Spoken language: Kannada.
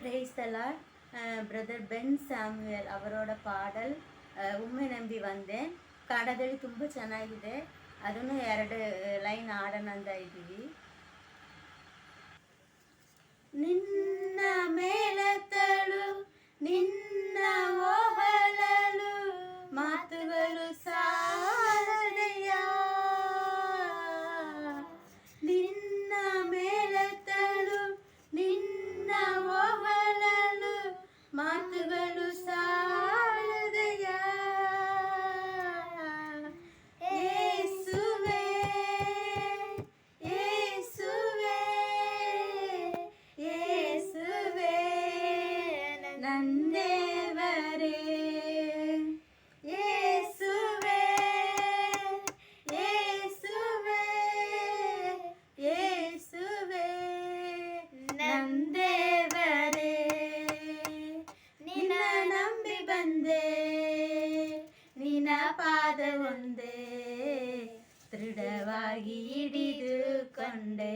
பிரேஸ்தலா ಬ್ರದರ್ ಬೆನ್ ಸ್ಯಾಮ್ಯುಯಲ್ ಅವರೋட ಪಾಡಲ್ ಒಮ್ಮೆ ನಂಬಿ ಬಂದೆ. ಕನ್ನಡದಲ್ಲಿ ತುಂಬ ಚೆನ್ನಾಗಿದೆ. ಅದನ್ನು 2 ಲೈನ್ ಹಾಡೋಣ ಅಂತ ಇದ್ದೀವಿ. ನಿನ್ನ ಮೇಲತ್ತಳು ನಿನ್ನ ಓಹಲಲು ಮಾತುಗಳು ಸಾಲದೆಯ. ನಿನ್ನ ಮೇಲತ್ತಳು ನಿನ್ನ ಓಹಲಲು ಮಾತುಗಳು ಸಾಲದೆಯ. ಯೇಸುವೇ ಯೇಸುವೇ ಯೇಸುವೇ ನಂದೇವರೇ. ಯೇಸುವೇ ಯೇಸುವೇ ಯೇಸುವೇ ನಂದೇವರೇ. ನಿನ್ನ ನಂಬಿ ಬಂದೆ ನಿನ್ನ ಪಾದ ಒಂದೇ ದೃಢವಾಗಿ ಹಿಡಿದುಕೊಂಡೆ.